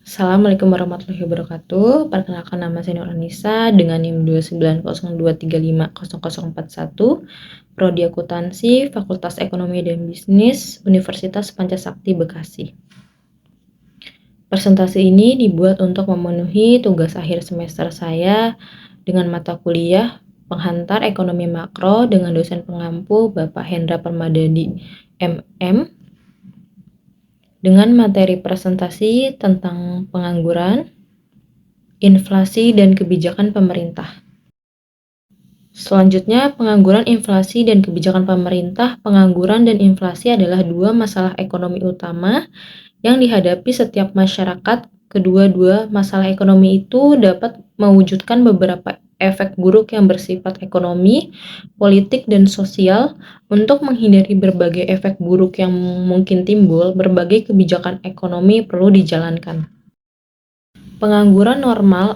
Assalamualaikum warahmatullahi wabarakatuh. Perkenalkan nama saya Nurhanisa dengan NIM 29023500041, Prodi Akuntansi, Fakultas Ekonomi dan Bisnis, Universitas Pancasakti Bekasi. Presentasi ini dibuat untuk memenuhi tugas akhir semester saya dengan mata kuliah Penghantar Ekonomi Makro dengan dosen pengampu Bapak Hendra Permadadi, MM, dengan materi presentasi tentang pengangguran, inflasi, dan kebijakan pemerintah. Selanjutnya, pengangguran, inflasi, dan kebijakan pemerintah. Pengangguran dan inflasi adalah dua masalah ekonomi utama yang dihadapi setiap masyarakat. Kedua-dua masalah ekonomi itu dapat mewujudkan beberapa efek buruk yang bersifat ekonomi, politik, dan sosial. Untuk menghindari berbagai efek buruk yang mungkin timbul, berbagai kebijakan ekonomi perlu dijalankan. Pengangguran normal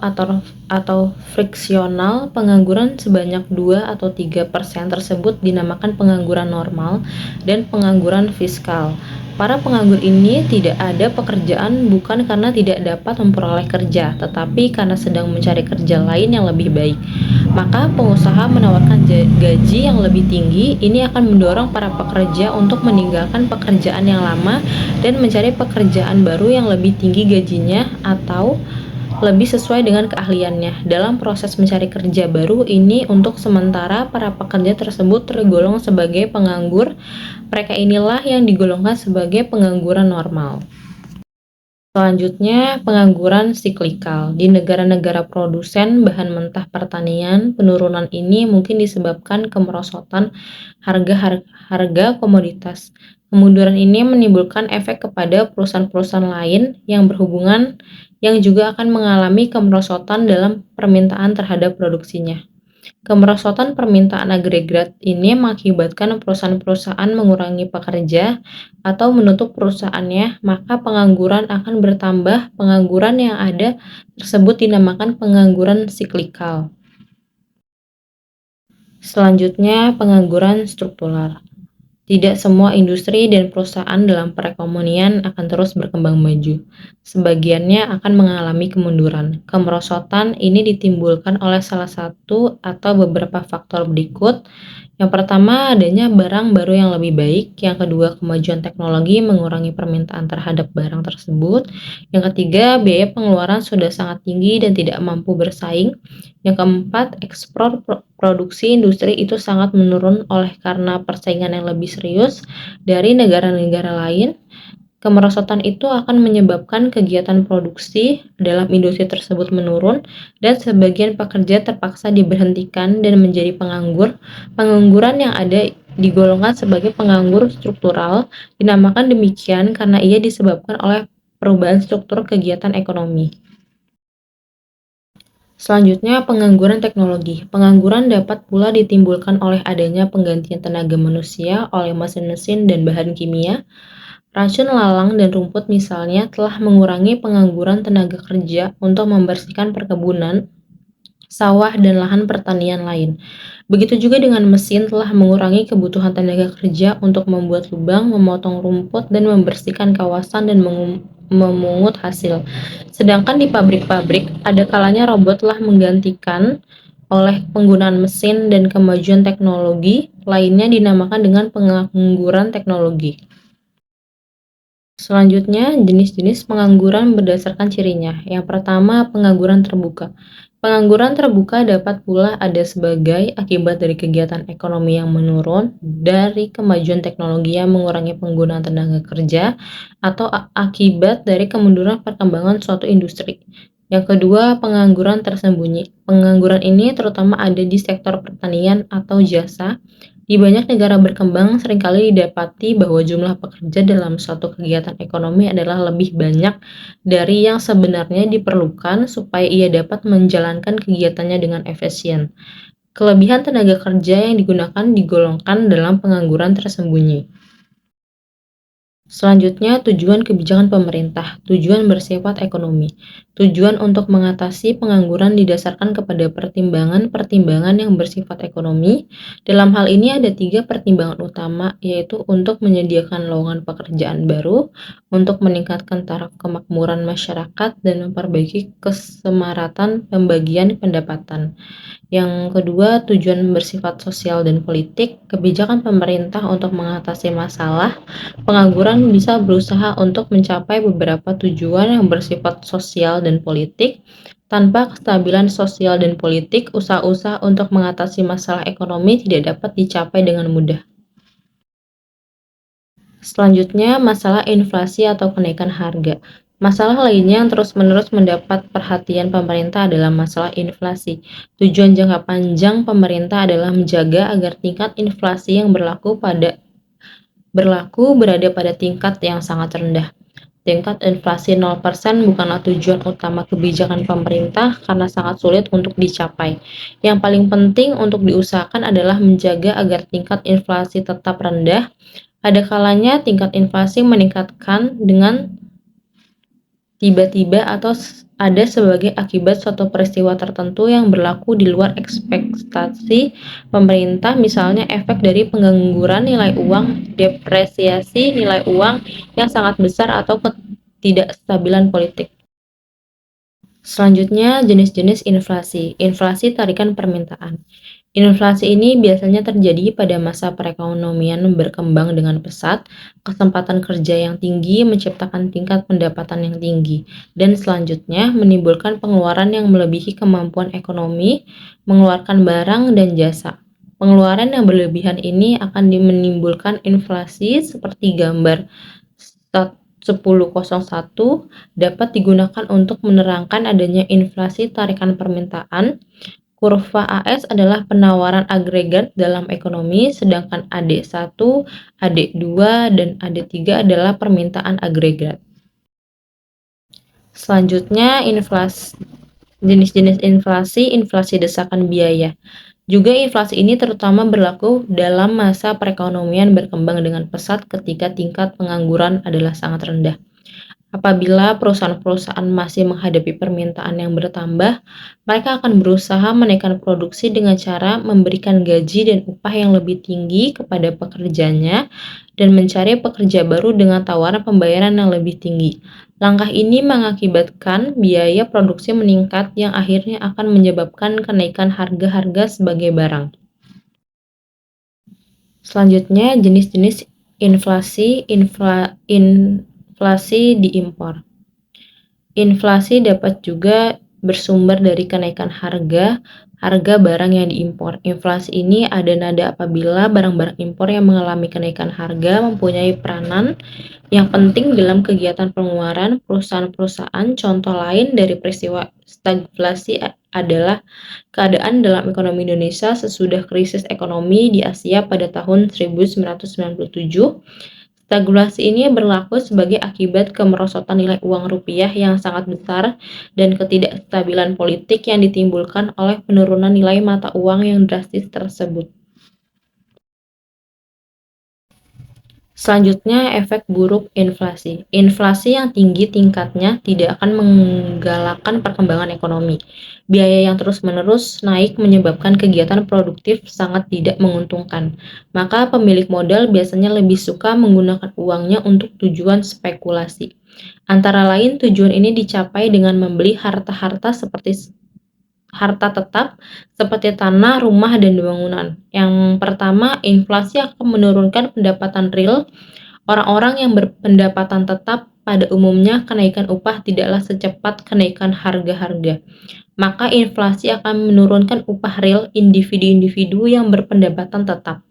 atau friksional. Pengangguran sebanyak 2-3% tersebut dinamakan pengangguran normal dan pengangguran fiskal. Para penganggur ini tidak ada pekerjaan bukan karena tidak dapat memperoleh kerja, tetapi karena sedang mencari kerja lain yang lebih baik. Maka pengusaha menawarkan gaji yang lebih tinggi. Ini akan mendorong para pekerja untuk meninggalkan pekerjaan yang lama dan mencari pekerjaan baru yang lebih tinggi gajinya atau lebih sesuai dengan keahliannya. Dalam proses mencari kerja baru ini, untuk sementara para pekerja tersebut tergolong sebagai penganggur. Mereka inilah yang digolongkan sebagai pengangguran normal. Selanjutnya, pengangguran siklikal. Di negara-negara produsen bahan mentah pertanian, penurunan ini mungkin disebabkan kemerosotan harga komoditas. Kemunduran ini menimbulkan efek kepada perusahaan-perusahaan lain yang berhubungan yang juga akan mengalami kemerosotan dalam permintaan terhadap produksinya. Kemerosotan permintaan agregat ini mengakibatkan perusahaan-perusahaan mengurangi pekerja atau menutup perusahaannya, maka pengangguran akan bertambah. Pengangguran yang ada tersebut dinamakan pengangguran siklikal. Selanjutnya, pengangguran struktural. Tidak semua industri dan perusahaan dalam perekonomian akan terus berkembang maju. Sebagiannya akan mengalami kemunduran. Kemerosotan ini ditimbulkan oleh salah satu atau beberapa faktor berikut. Yang pertama, adanya barang baru yang lebih baik. Yang kedua, kemajuan teknologi mengurangi permintaan terhadap barang tersebut. Yang ketiga, biaya pengeluaran sudah sangat tinggi dan tidak mampu bersaing. Yang keempat, ekspor produksi industri itu sangat menurun oleh karena persaingan yang lebih serius dari negara-negara lain. Kemerosotan itu akan menyebabkan kegiatan produksi dalam industri tersebut menurun dan sebagian pekerja terpaksa diberhentikan dan menjadi penganggur. Pengangguran yang ada digolongkan sebagai penganggur struktural. Dinamakan demikian karena ia disebabkan oleh perubahan struktur kegiatan ekonomi. Selanjutnya, pengangguran teknologi. Pengangguran dapat pula ditimbulkan oleh adanya penggantian tenaga manusia oleh mesin-mesin dan bahan kimia. Racun lalang dan rumput misalnya telah mengurangi pengangguran tenaga kerja untuk membersihkan perkebunan, sawah, dan lahan pertanian lain. Begitu juga dengan mesin telah mengurangi kebutuhan tenaga kerja untuk membuat lubang, memotong rumput, dan membersihkan kawasan dan memungut hasil. Sedangkan di pabrik-pabrik, ada kalanya robot telah menggantikan oleh penggunaan mesin dan kemajuan teknologi lainnya dinamakan dengan pengangguran teknologi. Selanjutnya, jenis-jenis pengangguran berdasarkan cirinya. Yang pertama, pengangguran terbuka. Pengangguran terbuka dapat pula ada sebagai akibat dari kegiatan ekonomi yang menurun, dari kemajuan teknologi yang mengurangi penggunaan tenaga kerja, atau akibat dari kemunduran perkembangan suatu industri. Yang kedua, pengangguran tersembunyi. Pengangguran ini terutama ada di sektor pertanian atau jasa. Di banyak negara berkembang, seringkali didapati bahwa jumlah pekerja dalam suatu kegiatan ekonomi adalah lebih banyak dari yang sebenarnya diperlukan supaya ia dapat menjalankan kegiatannya dengan efisien. Kelebihan tenaga kerja yang digunakan digolongkan dalam pengangguran tersembunyi. Selanjutnya, tujuan kebijakan pemerintah. Tujuan bersifat ekonomi. Tujuan untuk mengatasi pengangguran didasarkan kepada pertimbangan-pertimbangan yang bersifat ekonomi. Dalam hal ini ada 3 pertimbangan utama, yaitu untuk menyediakan lowongan pekerjaan baru, untuk meningkatkan taraf kemakmuran masyarakat, dan memperbaiki kesemaratan pembagian pendapatan. Yang kedua, tujuan bersifat sosial dan politik. Kebijakan pemerintah untuk mengatasi masalah pengangguran bisa berusaha untuk mencapai beberapa tujuan yang bersifat sosial dan politik. Tanpa kestabilan sosial dan politik, usaha-usaha untuk mengatasi masalah ekonomi tidak dapat dicapai dengan mudah. Selanjutnya, masalah inflasi atau kenaikan harga. Masalah lainnya yang terus-menerus mendapat perhatian pemerintah adalah masalah inflasi. Tujuan jangka panjang pemerintah adalah menjaga agar tingkat inflasi yang berada pada tingkat yang sangat rendah. Tingkat inflasi 0% bukanlah tujuan utama kebijakan pemerintah karena sangat sulit untuk dicapai. Yang paling penting untuk diusahakan adalah menjaga agar tingkat inflasi tetap rendah. Ada kalanya tingkat inflasi meningkatkan dengan tiba-tiba atau ada sebagai akibat suatu peristiwa tertentu yang berlaku di luar ekspektasi pemerintah, misalnya efek dari pengangguran nilai uang, depresiasi nilai uang yang sangat besar, atau ketidakstabilan politik. Selanjutnya, jenis-jenis inflasi. Inflasi tarikan permintaan. Inflasi ini biasanya terjadi pada masa perekonomian berkembang dengan pesat, kesempatan kerja yang tinggi menciptakan tingkat pendapatan yang tinggi, dan selanjutnya menimbulkan pengeluaran yang melebihi kemampuan ekonomi mengeluarkan barang dan jasa. Pengeluaran yang berlebihan ini akan menimbulkan inflasi seperti gambar 1001 dapat digunakan untuk menerangkan adanya inflasi tarikan permintaan. Kurva AS adalah penawaran agregat dalam ekonomi, sedangkan AD1, AD2, dan AD3 adalah permintaan agregat. Selanjutnya, jenis-jenis inflasi, inflasi desakan biaya. Juga inflasi ini terutama berlaku dalam masa perekonomian berkembang dengan pesat ketika tingkat pengangguran adalah sangat rendah. Apabila perusahaan-perusahaan masih menghadapi permintaan yang bertambah, mereka akan berusaha menaikkan produksi dengan cara memberikan gaji dan upah yang lebih tinggi kepada pekerjanya dan mencari pekerja baru dengan tawaran pembayaran yang lebih tinggi. Langkah ini mengakibatkan biaya produksi meningkat yang akhirnya akan menyebabkan kenaikan harga-harga sebagai barang. Selanjutnya, jenis-jenis inflasi diimpor. Inflasi dapat juga bersumber dari kenaikan harga barang yang diimpor. Inflasi ini ada nada apabila barang-barang impor yang mengalami kenaikan harga mempunyai peranan yang penting dalam kegiatan pengeluaran perusahaan-perusahaan. Contoh lain dari peristiwa stagflasi adalah keadaan dalam ekonomi Indonesia sesudah krisis ekonomi di Asia pada tahun 1997. Stagflasi ini berlaku sebagai akibat kemerosotan nilai uang rupiah yang sangat besar dan ketidakstabilan politik yang ditimbulkan oleh penurunan nilai mata uang yang drastis tersebut. Selanjutnya, efek buruk inflasi. Inflasi yang tinggi tingkatnya tidak akan menggalakkan perkembangan ekonomi. Biaya yang terus-menerus naik menyebabkan kegiatan produktif sangat tidak menguntungkan. Maka pemilik modal biasanya lebih suka menggunakan uangnya untuk tujuan spekulasi. Antara lain, tujuan ini dicapai dengan membeli harta-harta tetap seperti tanah, rumah, dan bangunan. Yang pertama, inflasi akan menurunkan pendapatan real. Orang-orang yang berpendapatan tetap pada umumnya kenaikan upah tidaklah secepat kenaikan harga-harga. Maka inflasi akan menurunkan upah real individu-individu yang berpendapatan tetap.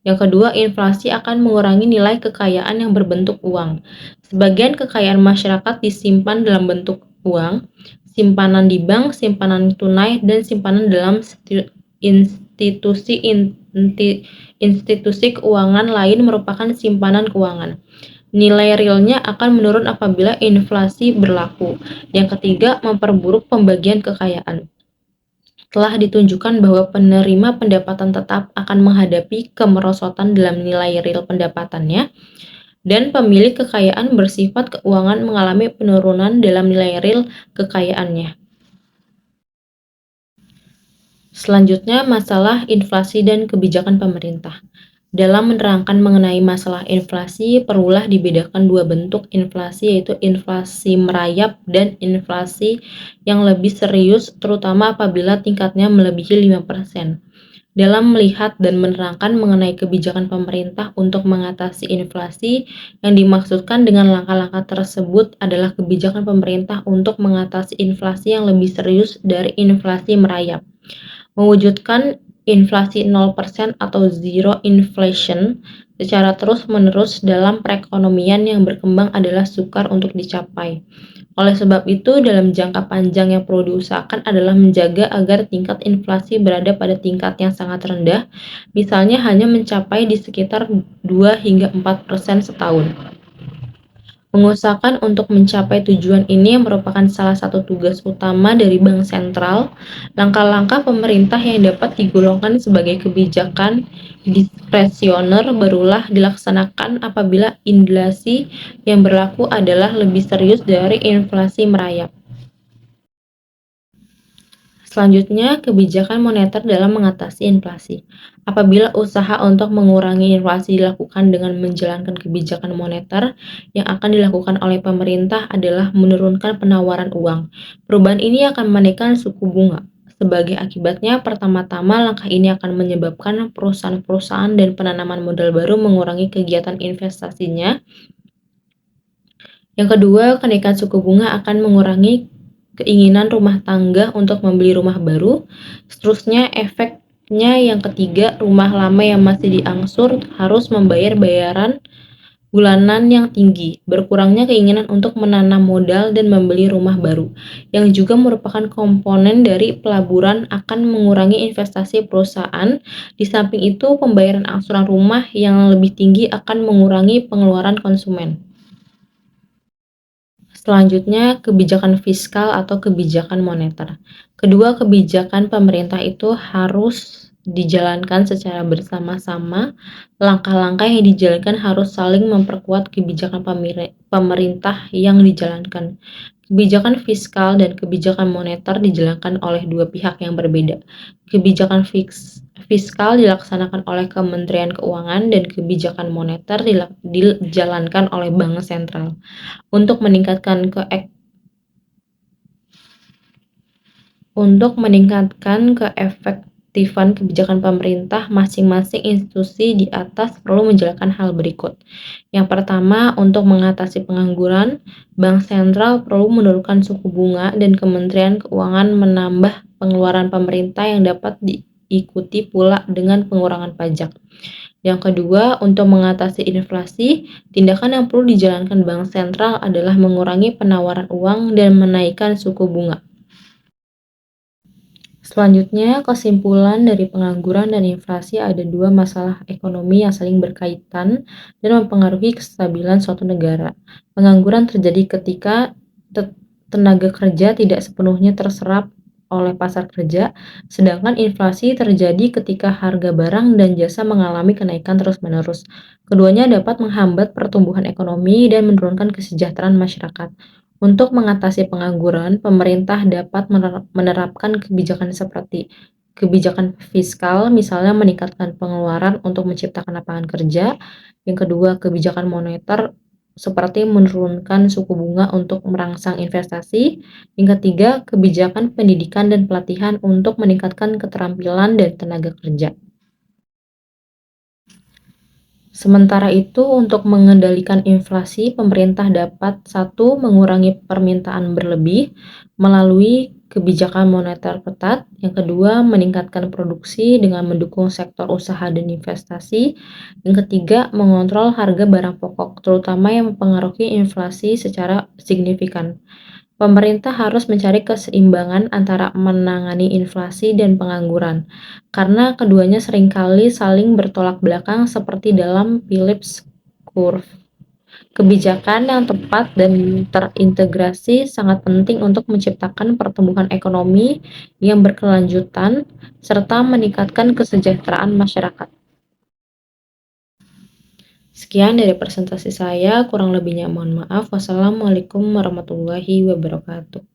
Yang kedua, inflasi akan mengurangi nilai kekayaan yang berbentuk uang. Sebagian kekayaan masyarakat disimpan dalam bentuk uang, simpanan di bank, simpanan tunai, dan simpanan dalam institusi keuangan lain merupakan simpanan keuangan. Nilai realnya akan menurun apabila inflasi berlaku. Yang ketiga, memperburuk pembagian kekayaan. Telah ditunjukkan bahwa penerima pendapatan tetap akan menghadapi kemerosotan dalam nilai real pendapatannya. dan pemilik kekayaan bersifat keuangan mengalami penurunan dalam nilai real kekayaannya. Selanjutnya, masalah inflasi dan kebijakan pemerintah. Dalam menerangkan mengenai masalah inflasi, perlulah dibedakan dua bentuk inflasi, yaitu inflasi merayap dan inflasi yang lebih serius, terutama apabila tingkatnya melebihi 5%. Dalam melihat dan menerangkan mengenai kebijakan pemerintah untuk mengatasi inflasi, yang dimaksudkan dengan langkah-langkah tersebut adalah kebijakan pemerintah untuk mengatasi inflasi yang lebih serius dari inflasi merayap. Mewujudkan inflasi 0% atau zero inflation secara terus-menerus dalam perekonomian yang berkembang adalah sukar untuk dicapai. Oleh sebab itu, dalam jangka panjang yang perlu diusahakan adalah menjaga agar tingkat inflasi berada pada tingkat yang sangat rendah, misalnya hanya mencapai di sekitar 2 hingga 4% setahun. Mengusahakan untuk mencapai tujuan ini merupakan salah satu tugas utama dari bank sentral. Langkah-langkah pemerintah yang dapat digolongkan sebagai kebijakan diskresioner barulah dilaksanakan apabila inflasi yang berlaku adalah lebih serius dari inflasi merayap. Selanjutnya, kebijakan moneter dalam mengatasi inflasi. Apabila usaha untuk mengurangi inflasi dilakukan dengan menjalankan kebijakan moneter, yang akan dilakukan oleh pemerintah adalah menurunkan penawaran uang. Perubahan ini akan menaikkan suku bunga. Sebagai akibatnya, pertama-tama langkah ini akan menyebabkan perusahaan-perusahaan dan penanaman modal baru mengurangi kegiatan investasinya. Yang kedua, kenaikan suku bunga akan mengurangi keinginan rumah tangga untuk membeli rumah baru. Seterusnya, efeknya yang ketiga, rumah lama yang masih diangsur harus membayar bayaran bulanan yang tinggi. Berkurangnya keinginan untuk menanam modal dan membeli rumah baru, yang juga merupakan komponen dari pelaburan, akan mengurangi investasi perusahaan. Di samping itu, pembayaran angsuran rumah yang lebih tinggi akan mengurangi pengeluaran konsumen. Selanjutnya, kebijakan fiskal atau kebijakan moneter. Kedua kebijakan pemerintah itu harus dijalankan secara bersama-sama. Langkah-langkah yang dijalankan harus saling memperkuat kebijakan pemerintah yang dijalankan. Kebijakan fiskal dan kebijakan moneter dijalankan oleh dua pihak yang berbeda. Kebijakan fiskal dilaksanakan oleh Kementerian Keuangan dan kebijakan moneter dijalankan oleh Bank Sentral. Untuk meningkatkan keefektifan kebijakan pemerintah, masing-masing institusi di atas perlu menjalankan hal berikut. Yang pertama, untuk mengatasi pengangguran, Bank Sentral perlu menurunkan suku bunga dan Kementerian Keuangan menambah pengeluaran pemerintah yang dapat diikuti pula dengan pengurangan pajak. Yang kedua, untuk mengatasi inflasi, tindakan yang perlu dijalankan Bank Sentral adalah mengurangi penawaran uang dan menaikkan suku bunga. Selanjutnya, kesimpulan dari pengangguran dan inflasi ada dua masalah ekonomi yang saling berkaitan dan mempengaruhi kestabilan suatu negara. Pengangguran terjadi ketika tenaga kerja tidak sepenuhnya terserap oleh pasar kerja, sedangkan inflasi terjadi ketika harga barang dan jasa mengalami kenaikan terus-menerus. Keduanya dapat menghambat pertumbuhan ekonomi dan menurunkan kesejahteraan masyarakat. Untuk mengatasi pengangguran, pemerintah dapat menerapkan kebijakan seperti kebijakan fiskal, misalnya meningkatkan pengeluaran untuk menciptakan lapangan kerja. Yang kedua, kebijakan moneter seperti menurunkan suku bunga untuk merangsang investasi. Yang ketiga, kebijakan pendidikan dan pelatihan untuk meningkatkan keterampilan dan tenaga kerja. Sementara itu, untuk mengendalikan inflasi, pemerintah dapat 1. Mengurangi permintaan berlebih melalui kebijakan moneter ketat. Yang kedua, meningkatkan produksi dengan mendukung sektor usaha dan investasi. Yang ketiga, mengontrol harga barang pokok, terutama yang mempengaruhi inflasi secara signifikan. Pemerintah harus mencari keseimbangan antara menangani inflasi dan pengangguran, karena keduanya seringkali saling bertolak belakang seperti dalam Phillips curve. Kebijakan yang tepat dan terintegrasi sangat penting untuk menciptakan pertumbuhan ekonomi yang berkelanjutan serta meningkatkan kesejahteraan masyarakat. Sekian dari presentasi saya, kurang lebihnya mohon maaf. Wassalamualaikum warahmatullahi wabarakatuh.